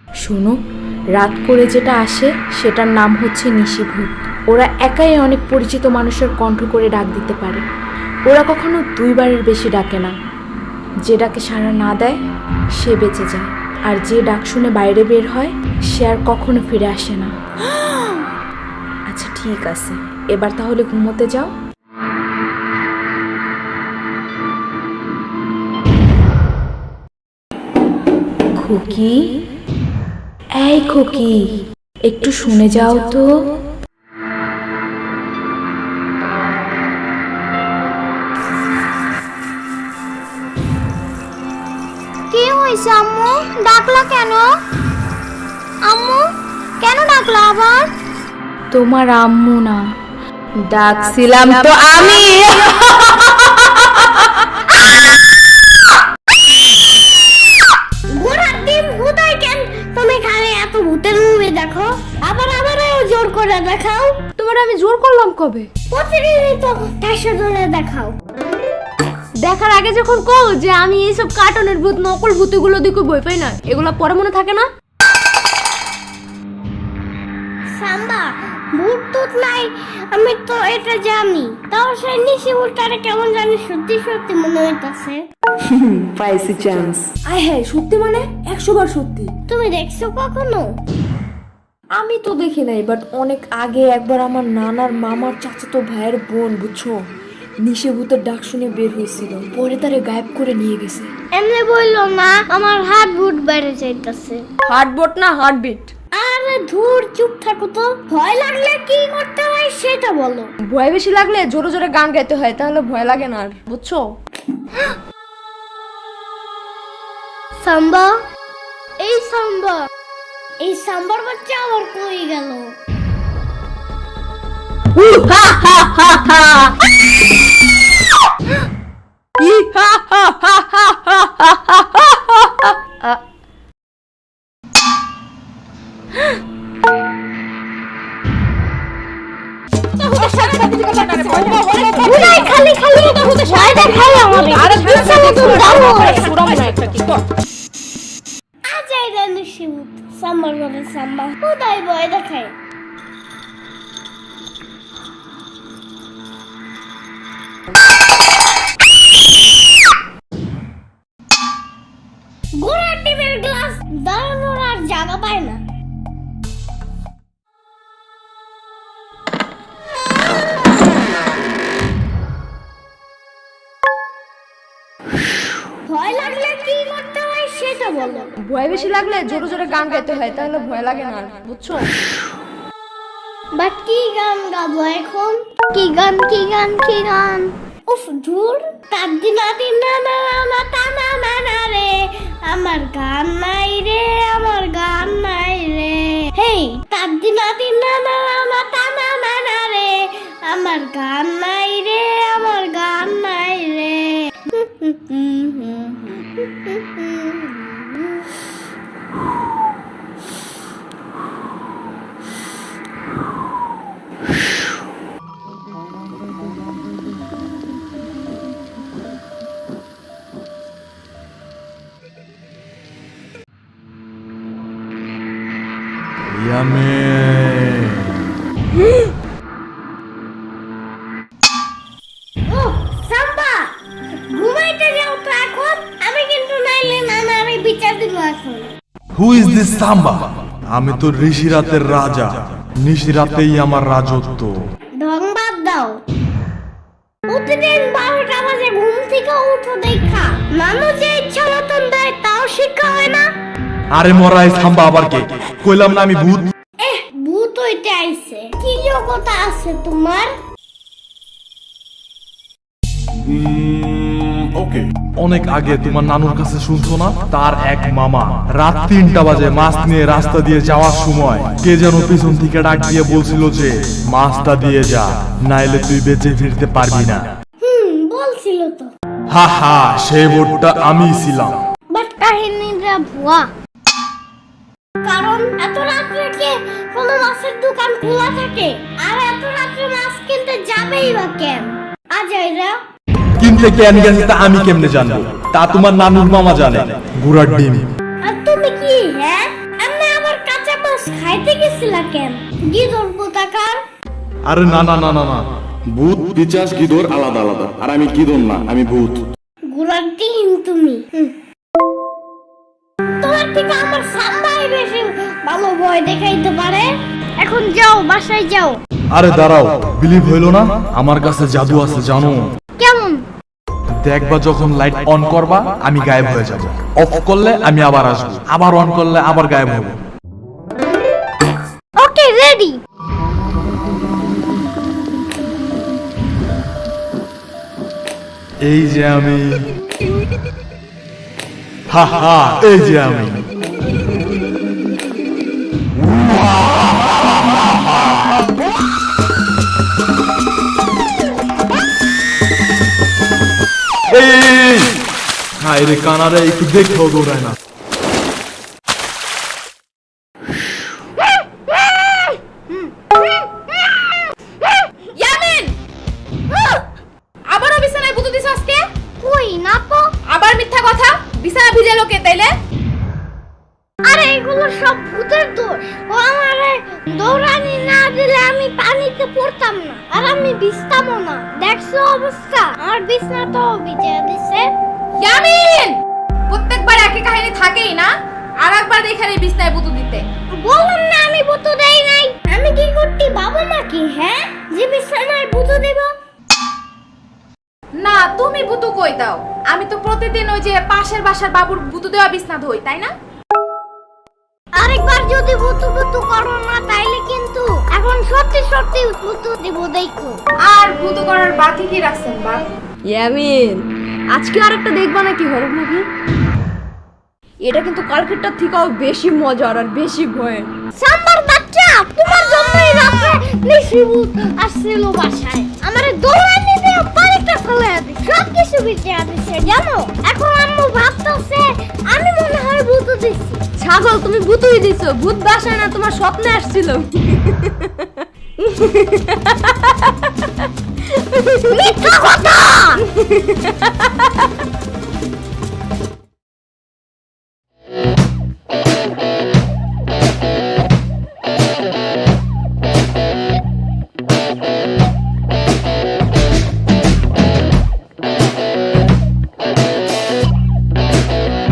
শোনো, রাত করে যেটা আসে সেটার নাম হচ্ছে নিশিভূত। ওরা একাই অনেক পরিচিত মানুষের কণ্ঠ করে ডাক দিতে পারে। ওরা কখনো 2 বারের বেশি ডাকে না। যে ডাকে সাড়া না দেয় সে বেঁচে যায়, আর যে ডাক শুনে বাইরে বের হয় সে আর কখনো ফিরে আসে না। আচ্ছা ঠিক আছে, এবার তাহলে ঘুমোতে যাও। খুকি, এই খুকি, একটু শুনে যাও তো। কি হয়েছে আম্মু? ডাকলা কেন? আম্মু কেন ডাকলা আবার? তোমার আম্মু না, ডাকছিলাম তো আমি। ঘোড়ার ডিম হুদাই কেন? তুমি খালি এত ভূতের মুভি দেখো, আবার জোর করে দেখাও। তোমার আমি জোর করলাম কবে? প্রতিদিনই তো ঠাসা ধরে দেখাও। দেখার আগে যখন কও যে আমি এইসব কার্টুনের ভূত নকল ভূতগুলো দেখে ভয় পাই না, এগুলো পরে মনে থাকে না? সাম্বা, ভূত টুত নাই, আমি তো এটা জানি। তাও সেই নিশি ভূতটারে কেমন জানি সত্যি সত্যি মনে হইতাছে। পাইছি চান্স। আয় হ্যাঁ, সত্যি মানে 100 বার সত্যি। তুমি দেখছো কখনো? আমি তো দেখি নাই, বাট অনেক আগে একবার আমার নানার মামার চাচাতো ভাইয়ের বোন, বুঝছো, নিশিভূতের ডাক শুনে বের হয়েছিল, পরে তারে গায়েব করে নিয়ে গেছে। এমনি বললো না, আমার হার্ট বুট বেড়ে যাইতাছে। হার্টবিট না হার্টবিট। আরে ধুর, চুপ থাকো তো। ভয় লাগলে কি করতে হয় সেটা বলো। ভয় বেশি লাগলে জোরে জোরে গান গাইতে হয়, তাহলে ভয় লাগে না আর, বুঝছো? সাম্বা, এই সাম্বা, এই সাম্বার বাচ্চা আবার কই গেল? বুড়াই খালি খালি ভয় দেখাই আমারে। আরে বিছানা তো দাও। আজাই রে নিশিভূত, সাম্বার বলে সাম্বা খুদাই ভয় দেখায়। ঘোড়ার ডিমের গ্লাস দাঁড়ানোর আর জায়গা পায় না। ভয় লাগলে কি করতে হয় সেটা বলো। ভয় বেশি লাগলে জোরে জোরে গান গাইতে হয়, তাহলে ভয় লাগে না আর, বুঝছো? বাট কি গান গাবো এখন? কি গান কি গান কি গান? উফ ধুর, তার দিনা দিনা না না তা না না না রে, আমার গান নাই রে, আমার গান নাই রে। হেই, তার দিনা দিনা না না তা না না না রে, আমার গান নাই রে, আমার গান নাই রে। ও সাম্বা, ঘুমাইতে যাও তো এখন। আমি কিন্তু নাইলে নানারে বিচার দিব এখন। হু ইজ দিস সাম্বা? আমি তো ঋষিরাতের রাজা, নিশিরাতেই আমার রাজত্ব। ঢং বাদ দাও। প্রতিদিন 12টা বাজে ঘুম থেকে উঠো দেখা, নানু যে ইচ্ছা মতন দেয় তাও শিক্ষা হয় না। আরে মরাই সাম্বা আবার কে? কইলাম না আমি ভূত। ভূত হইতে আইছে, কি যোগ্যতা আছে তোমার? অনেক আগে তোমার নানুর কাছে শুনছো না, তার এক মামা রাত 3টা বাজে মাছ নিয়ে রাস্তা দিয়ে যাওয়ার সময় কে যেন পিছন থেকে ডাক দিয়ে বলছিল যে মাছটা দিয়ে যা, নাইলে তুই বেঁচে ফিরতে পারবি না। বলছিল তো। হা হা, সেই বোর্ডটা আমি ছিলাম। বাট কাহিনীটা ভুয়া। কারণ এত রাত্রে কে কোনো মাছের দোকান খোলা থাকে? আর এত রাত্রে মাছ কিনতে যাবেই বা কেন? আজাইরা কিনতে কেন গেছে তা আমি কেমনে জানবো? তা তোমার নানুর মামা জানে। ঘোড়ার ডিম। আর তুমি কি হ্যাঁ এমনি খাইতে গেছিলা কেন গিদর কোথাকার? আরে না না না না না, ভূত পিচাস গিদর আলাদা আলাদা, আর আমি গিদর না, আমি ভূত। গুড়ার টিম তুমি। তোমার থেকে আমার সাম্বাই বেশি ভালো ভয় দেখাইতে পারে। এখন যাও, বাসায় যাও। আরে দাঁড়াও, বিলিভ হইলো না? আমার কাছে জাদু আছে জানো। কেমন? দেখবা যখন লাইট অন করবা আমি গায়েব হয়ে যাব, অফ করলে আমি আবার আসবো, আবার অন করলে আবার গায়েব হব। ওকে, রেডি। এই যে আমি, হা হা, এই যে আমি। এই হাই রে কানারে, একটু দেখেও দৌড়ায় না। ইয়ামিন, আবারও বিছানায় ভূত দিছ আজকে? কই না তো। আবার মিথ্যা কথা, বিছানা ভিজালো কে তাইলে? আরে এগুলো সব ভূতের দোষ। ও আমারে দৌড়ানি না দিলে আমি পানিতে পড়তাম না, আর আমি ভিজতামও না। দেখছো অবস্থা, আমার বিছনা তো ভিজে দিছে। ইয়ামিন, প্রত্যেকবার একই কাহিনী থাকেই না, আর একবার এখানে বিছানায় ভূত দিতে। বললাম না আমি ভূত দেই নাই। আমি কি করতে বাবা নাকি, হ্যাঁ, যে বিছানায় ভূত দেব? না, তুমি ভূত কই দাও? আমি তো প্রতিদিন ওই যে পাশের বাসার বাবুর ভূত দেওয়া বিছনা ধুই, তাই না? আরেকবার যদি ভূত করো না তাইলে কিন্তু এখন সত্যি সত্যি ভূত দেব, দেখো। আর ভূত করার বাকি কি রাখছেন বা? ইয়ামিন, আজকে আরেকটা দেখবা নাকি হরর মুভি? এটা কিন্তু কালকেরটার থেকেও বেশি মজার আর বেশি ভয়ের। সাম্বার বাচ্চা, তোমার জন্যই রাতে নিশি ভূত আসছিল বাসায়। আমারে দৌড়ানি দিয়ে পানিটা ফেলে দিছে, সব কিছু ভিজে দিছে জানো। এখন আম্মু ভাবতেছে আমি মনে হয় ভূত দিছি। ছাগল, তুমি ভূতই দিছো। ভূত বাসায় না, তোমার স্বপ্নে আসছিল। মিথ্যা কথা।